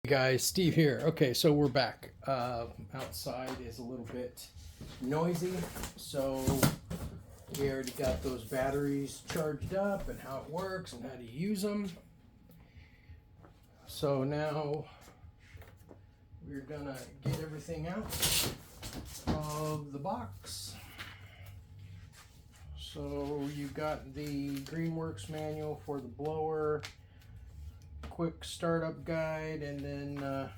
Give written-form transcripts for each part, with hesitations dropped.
Hey guys, Steve here. Okay, so we're back. Outside is a little bit noisy, so we already got those batteries charged up and how it works and how to use them. So now we're gonna get everything out of the box. So you've got the Greenworks manual for the blower, quick startup guide, and then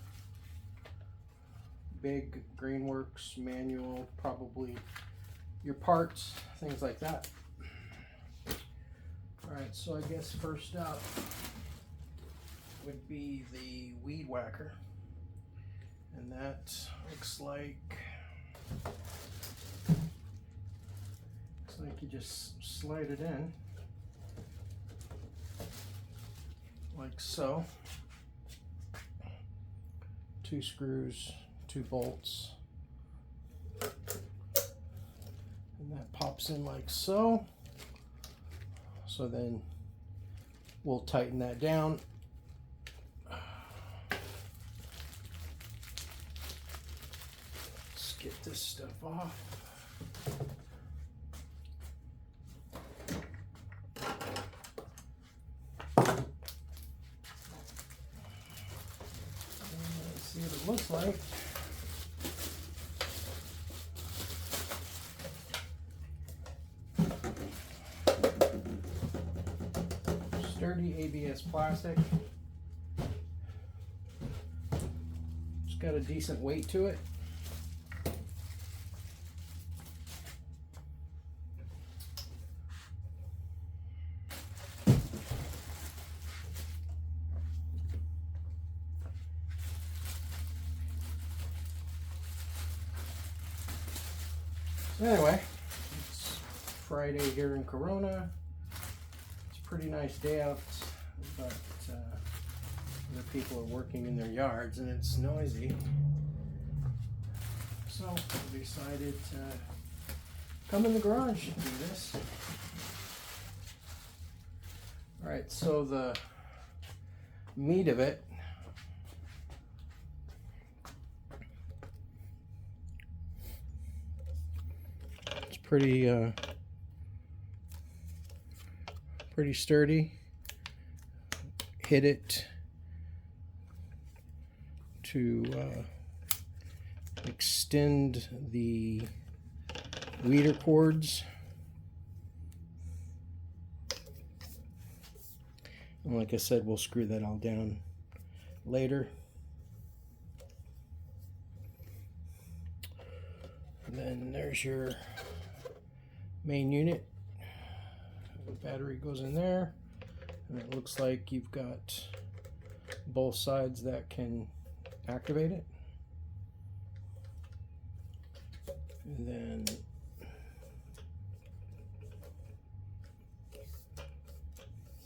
big Greenworks manual, probably your parts, things like that. Alright, so I guess first up would be the weed whacker, and that looks like you just slide it in like so. 2 screws, 2 bolts, and that pops in like so. So then we'll tighten that down. Let's get this stuff off. See what it looks like. Sturdy ABS plastic. It's got a decent weight to it. Anyway, it's Friday here in Corona. It's a pretty nice day out, but other people are working in their yards and it's noisy. So I decided to come in the garage and do this. Alright, so the meat of it, pretty sturdy. Hit it to extend the weeder cords, and like I said, we'll screw that all down later. And then there's your main unit. The battery goes in there, and it looks like you've got both sides that can activate it. And then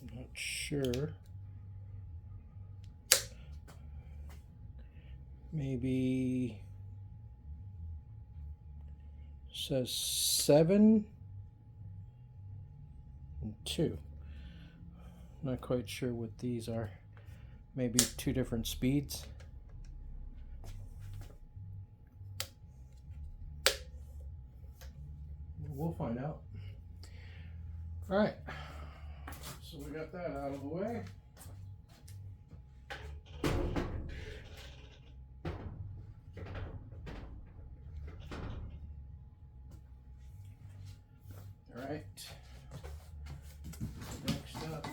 I'm not sure, maybe says 7 and 2. Not quite sure what these are. Maybe 2 different speeds. We'll find out. All right, so we got that out of the way. All right. Next up,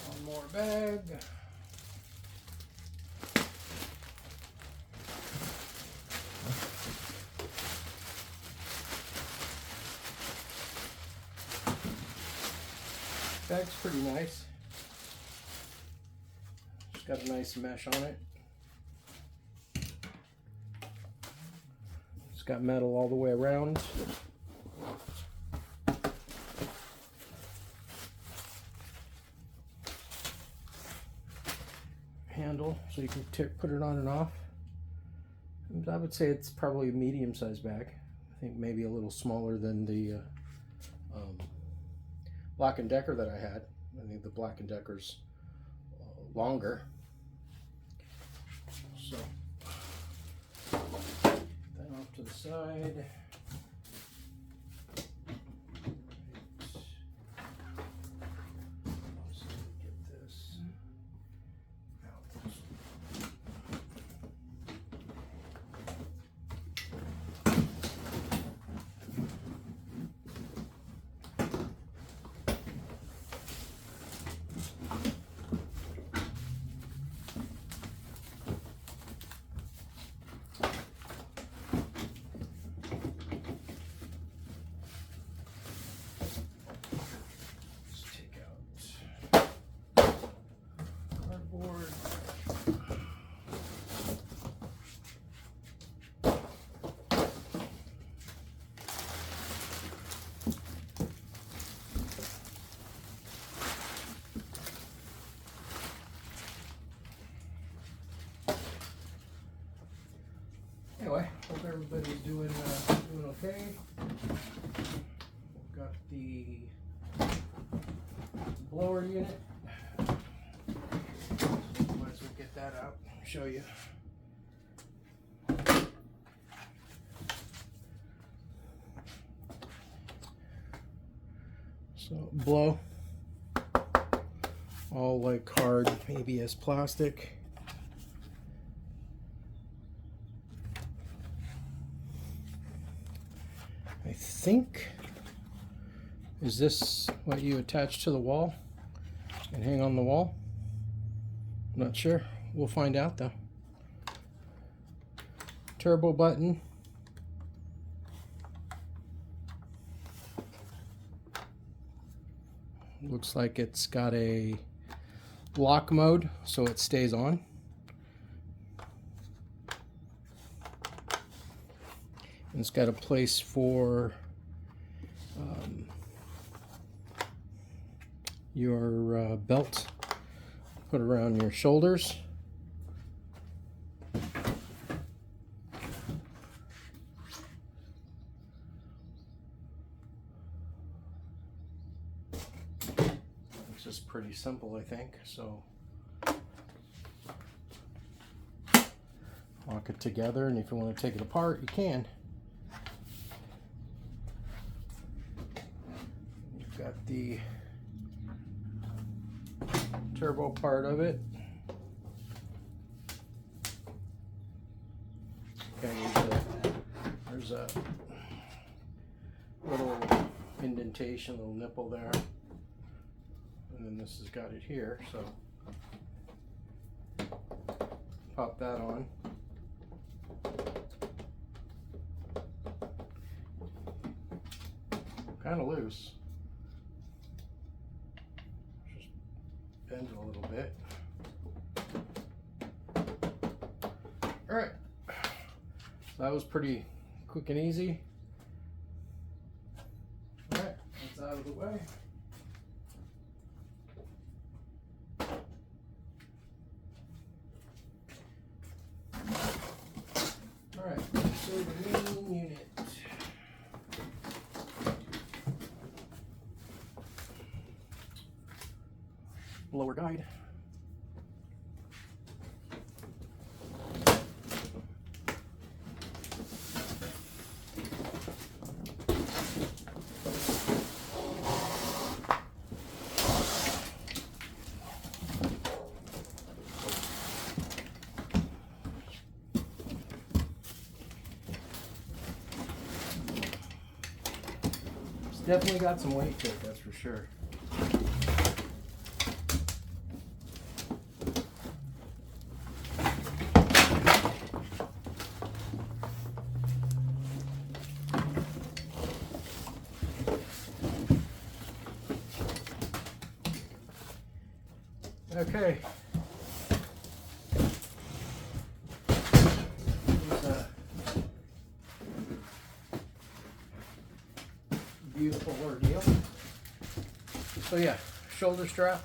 one more bag. Bag's pretty nice. It's got a nice mesh on it. It's got metal all the way around. Handle so you can put it on and off. I would say it's probably a medium-sized bag. I think maybe a little smaller than the Black & Decker that I had. I think the Black & Decker's longer. So that off to the side. Anyway, hope everybody's doing okay. We've got the blower unit. So might as well get that out and show you. So blow, all like hard ABS plastic. I think, is this what you attach to the wall and hang on the wall? I'm not sure. We'll find out though. Turbo button. Looks like it's got a lock mode, so it stays on. And it's got a place for your belt, put around your shoulders. It's just pretty simple, I think. So lock it together, and if you want to take it apart, you can. You've got the turbo part of it. Okay, there's a little indentation, little nipple there, and then this has got it here, so pop that on. Kind of loose. Just bend it a little bit. All right, so that was pretty quick and easy. All right, that's out of the way. All right, so the main unit. Blower guide. It's definitely got some weight to it, that's for sure. Okay. It's a beautiful ordeal. So yeah, shoulder strap.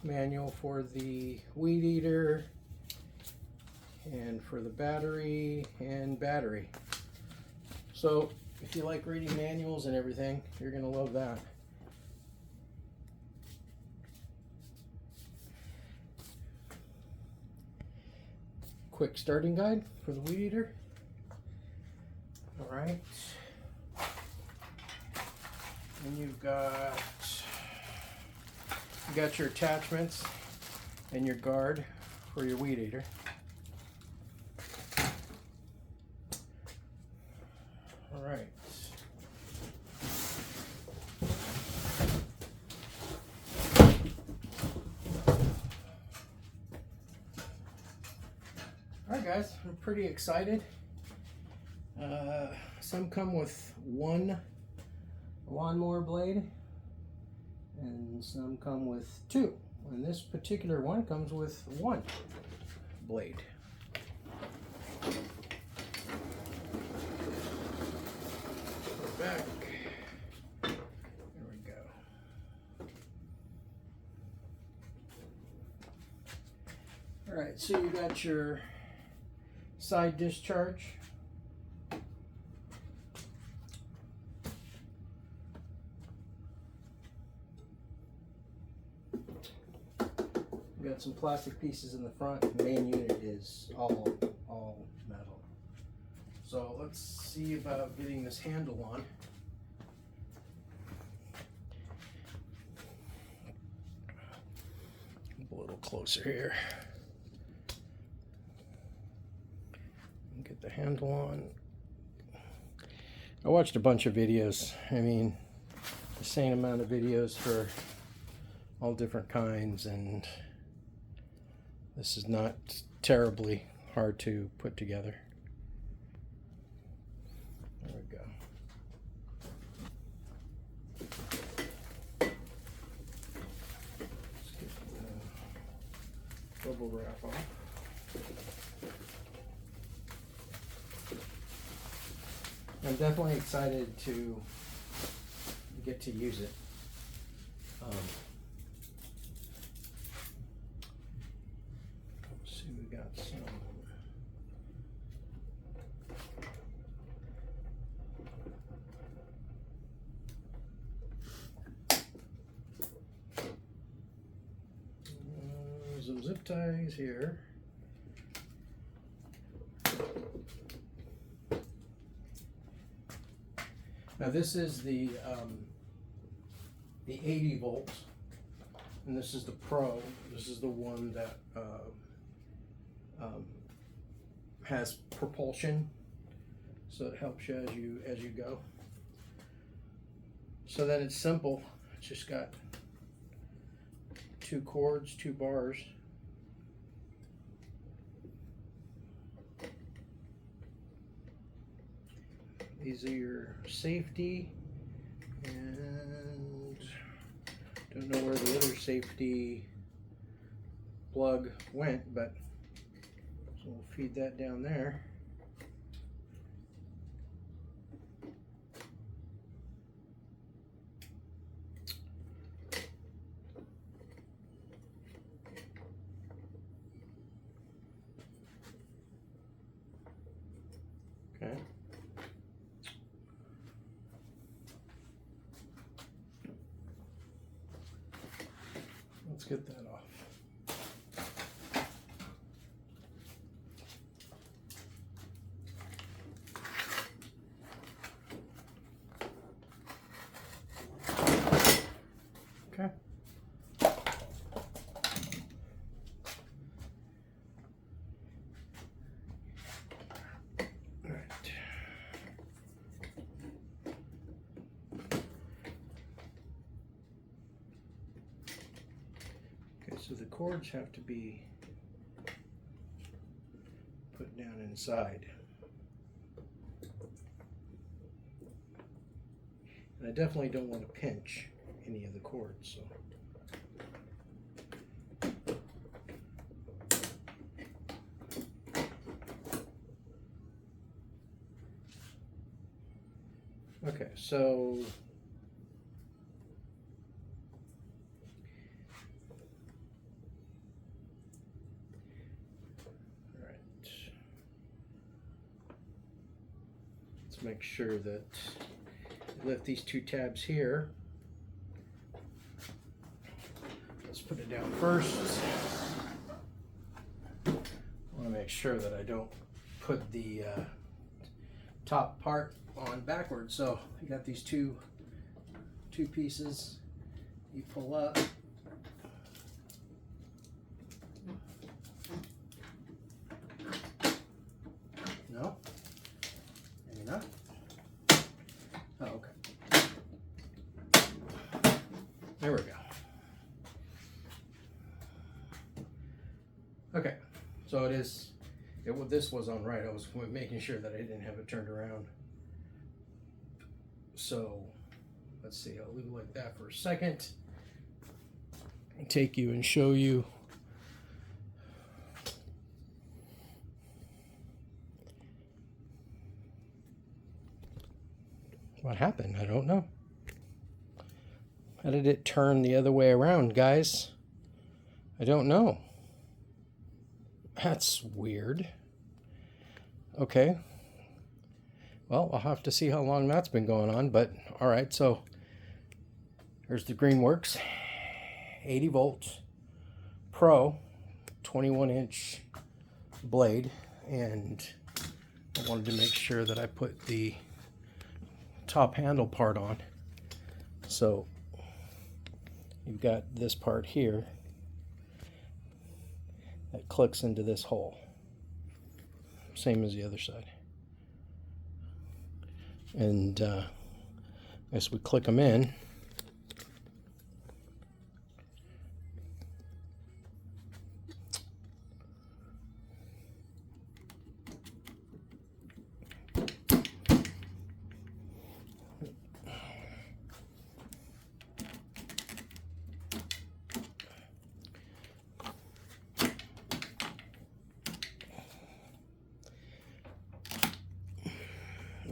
Manual for the weed eater. and for the battery and battery. So if you like reading manuals and everything, you're going to love that. Quick starting guide for the weed eater. All right. And you got your attachments and your guard for your weed eater. All right. All right, guys, I'm pretty excited. Some come with one lawnmower blade, and some come with two. And this particular one comes with one blade. Back. There we go. All right, so you got your side discharge. You got some plastic pieces in the front. The main unit is all metal. So let's see about getting this handle on. A little closer here. Get the handle on. I watched a bunch of videos. I mean, the same amount of videos for all different kinds, and this is not terribly hard to put together. There we go. Let's get the bubble wrap off. I'm definitely excited to get to use it. Let's see, we got some. Some zip ties here. Now this is the 80 volts, and this is the Pro. This is the one that has propulsion, so it helps you as you go. So then it's simple. It's just got 2 cords, 2 bars. These are your safety, and don't know where the other safety plug went, but so we'll feed that down there. Okay. Let's get that off. Okay. All right. So the cords have to be put down inside. And I definitely don't want to pinch any of the cords. So. Okay, so all right. Let's make sure that lift these two tabs here. Let's put it down first. I want to make sure that I don't put the top part on backwards. So you got these two pieces. You pull up. No? Maybe not. Oh, okay. There we go. Okay, so this was on right. I was making sure that I didn't have it turned around. So let's see, I'll leave it like that for a second. I'll take you and show you. What happened? I don't know. How did it turn the other way around, guys? I don't know. That's weird. Okay. Well, I'll have to see how long that's been going on, but all right, so here's the Greenworks 80 volt Pro 21-inch blade, and I wanted to make sure that I put the top handle part on. So you've got this part here that clicks into this hole, same as the other side. And as we click them in,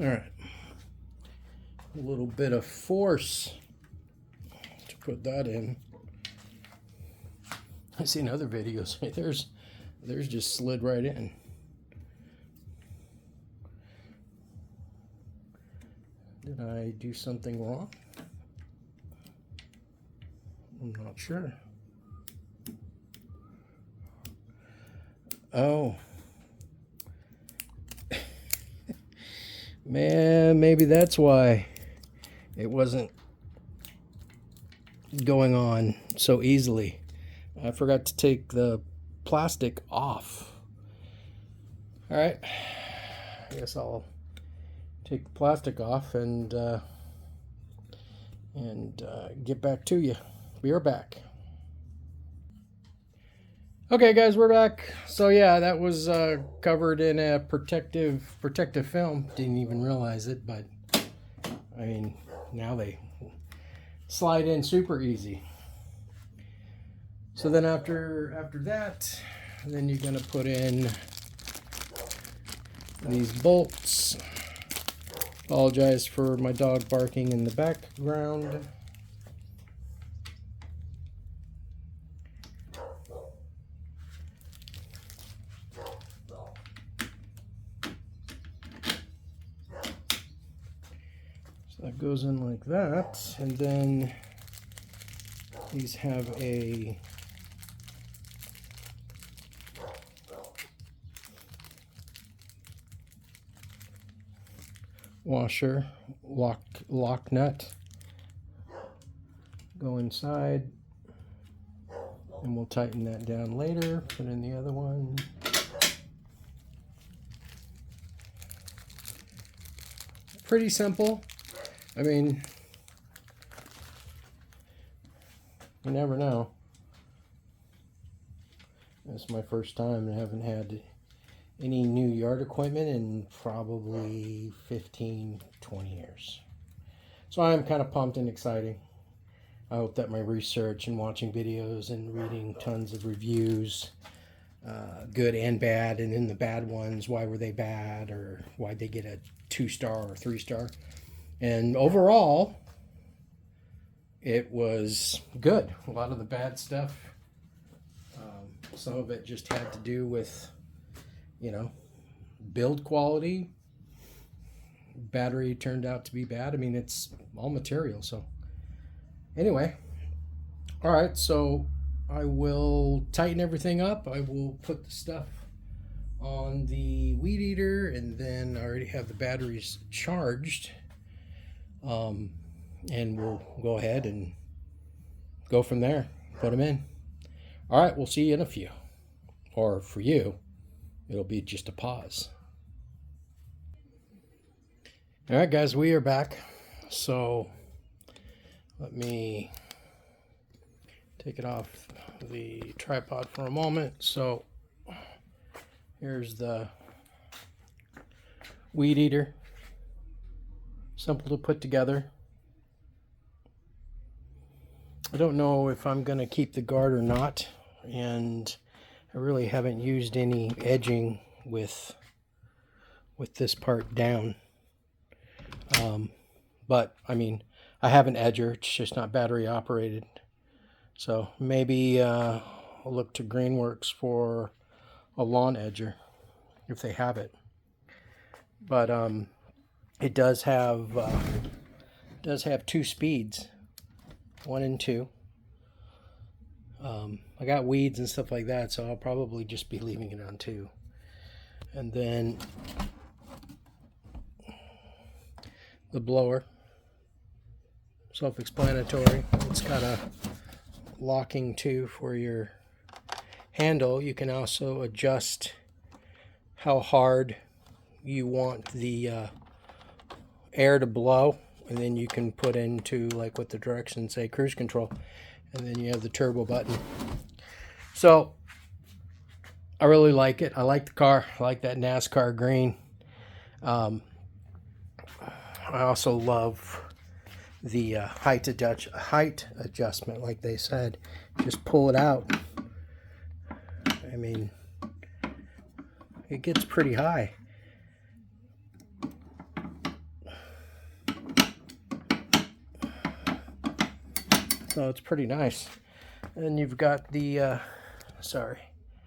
all right, a little bit of force to put that in. I've seen other videos. There's just slid right in. Did I do something wrong? I'm not sure. Oh. Man, maybe that's why it wasn't going on so easily. I forgot to take the plastic off. All right, I guess I'll take the plastic off and get back to you. We are back. Okay, guys, we're back. So yeah, that was covered in a protective film. Didn't even realize it, but I mean, now they slide in super easy. So then after that, then you're gonna put in these bolts. Apologize for my dog barking in the background. That goes in like that, and then these have a washer lock nut go inside, and we'll tighten that down later. Put in the other one. Pretty simple. I mean, you never know. This is my first time. I haven't had any new yard equipment in probably 15, 20 years. So I'm kind of pumped and excited. I hope that my research and watching videos and reading tons of reviews, good and bad, and in the bad ones, why were they bad, or why'd they get a 2-star or 3-star? And overall, it was good. A lot of the bad stuff, some of it just had to do with, you know, build quality, battery turned out to be bad. I mean, it's all material. So anyway, all right, so I will tighten everything up. I will put the stuff on the weed eater, and then I already have the batteries charged, and we'll go ahead and go from there, put them in. All right, we'll see you in a few, or for you it'll be just a pause. All right, guys, we are back. So let me take it off the tripod for a moment. So here's the weed eater. Simple to put together. I don't know if I'm going to keep the guard or not, and I really haven't used any edging with this part down. But I mean, I have an edger, it's just not battery operated. So maybe I'll look to Greenworks for a lawn edger if they have it. But it does have 2 speeds, 1 and 2. I got weeds and stuff like that, so I'll probably just be leaving it on 2. And then the blower, self-explanatory. It's got a locking too for your handle. You can also adjust how hard you want the air to blow, and then you can put into, like with the directions say, cruise control, and then you have the turbo button. So I really like it. I like the car. I like that NASCAR green. I also love the height adjustment, like they said. Just pull it out. I mean, it gets pretty high. So it's pretty nice. And you've got the, sorry,